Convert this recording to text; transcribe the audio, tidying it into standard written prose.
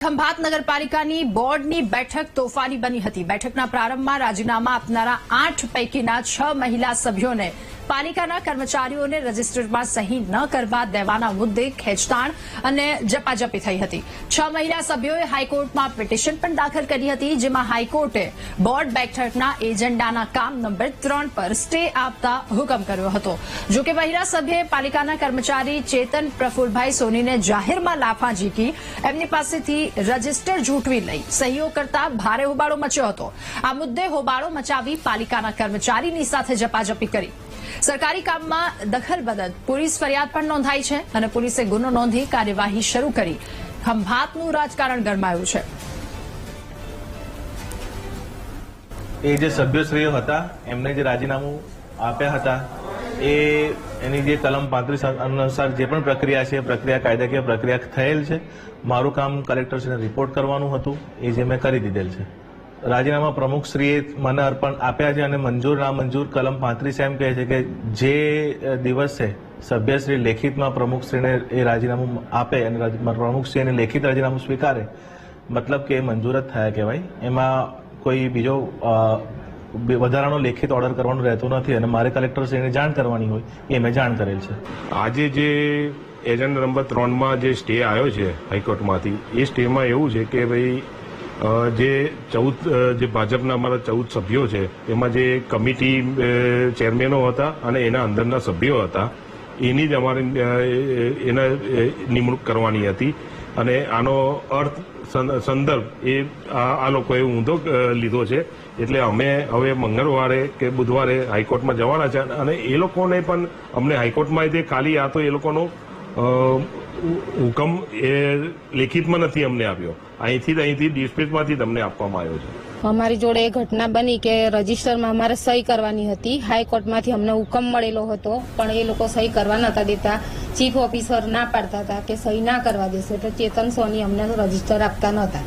ખંભાત નગરપાલિકાની બોર્ડની બેઠક તોફાની બની હતી। બેઠકના પ્રારંભમાં રાજીનામા આપનારા 8 પૈકીના 6 મહિલા સભ્યોને પાલિકાના કર્મચારીઓને રજીસ્ટરમાં સહી ન કરવા દેવાના મુદ્દે ખેંચતાણ અને ઝપાઝપી થઈ હતી। 6 મહિલા સભ્યોએ હાઈકોર્ટમાં પિટિશન પણ દાખલ કરી હતી, જેમાં હાઈકોર્ટે બોર્ડ બેઠકના એજન્ડાના કામ નંબર 3 પર સ્ટે આપતા હુકમ કર્યો હતો। જો કે મહિલા સભ્યએ પાલિકાના કર્મચારી ચેતન પ્રફુલભાઈ સોનીને જાહેરમાં લાફા ઝીકી એમની પાસેથી રજીસ્ટર ઝૂંટવી લઈ સહીઓ કરતા ભારે હોબાળો મચ્યો હતો। આ મુદ્દે હોબાળો મચાવી પાલિકાના કર્મચારીની સાથે ઝપાઝપી કરી સરકારી કામમાં દખલ બદલ પોલીસ ફરિયાદ પણ નોંધાઈ છે અને પોલીસે ગુનો નોંધી કાર્યવાહી શરૂ કરી ખંભાતનું રાજકારણ ગરમાયું છે। એ જે સભ્યશ્રીઓ હતા એમને જે રાજીનામું આપ્યા હતા એની જે કલમ 35 અનુસાર જે પણ પ્રક્રિયા છે પ્રક્રિયા કાયદાકીય પ્રક્રિયા થયેલ છે। મારું કામ કલેક્ટરશ્રીને રિપોર્ટ કરવાનું હતું, એ જે મેં કરી દીધેલ છે। રાજીનામા પ્રમુખશ્રીએ મને અર્પણ આપ્યા છે અને મંજૂર ના મંજૂર કલમ 35 એમ કહે છે કે જે દિવસે સભ્યશ્રી લેખિતમાં પ્રમુખશ્રીને એ રાજીનામું આપે અને પ્રમુખશ્રી એને લેખિત રાજીનામું સ્વીકારે, મતલબ કે એ મંજૂર જ થયા કહેવાય। એમાં કોઈ બીજો વધારાનો લેખિત ઓર્ડર કરવાનો રહેતો નથી અને મારે કલેક્ટરશ્રીને જાણ કરવાની હોય એ મેં જાણ કરેલ છે। આજે જે એજન્ડા નંબર 3માં જે સ્ટે આવ્યો છે હાઈકોર્ટમાંથી, એ સ્ટેમાં એવું છે કે ભાઈ જે 14 જે ભાજપના અમારા 14 સભ્યો છે એમાં જે કમિટી ચેરમેનો હતા અને એના અંદરના સભ્યો હતા એની જ અમારે એના નિમણૂક કરવાની હતી અને આનો અર્થ સંદર્ભ એ આ લોકોએ ઊંધો લીધો છે। એટલે અમે હવે મંગળવારે કે બુધવારે હાઈકોર્ટમાં જવાના છે અને એ લોકોને પણ અમને હાઈકોર્ટમાં જે ખાલી આ તો એ લોકોનો હુકમ એ લેખિતમાં નથી અમને આપ્યો, અહીંથી ડિસ્પ્યુટમાંથી તમને આપવામાં આવ્યો છે। અમારી જોડે એ ઘટના બની કે રજીસ્ટરમાં અમારે સહી કરવાની હતી, હાઈકોર્ટમાંથી અમને હુકમ મળેલો હતો પણ એ લોકો સહી કરવા નતા દેતા। ચીફ ઓફિસર ના પાડતા હતા કે સહી ના કરવા દેશે, એટલે ચેતન સોની અમને રજીસ્ટર આપતા નહોતા।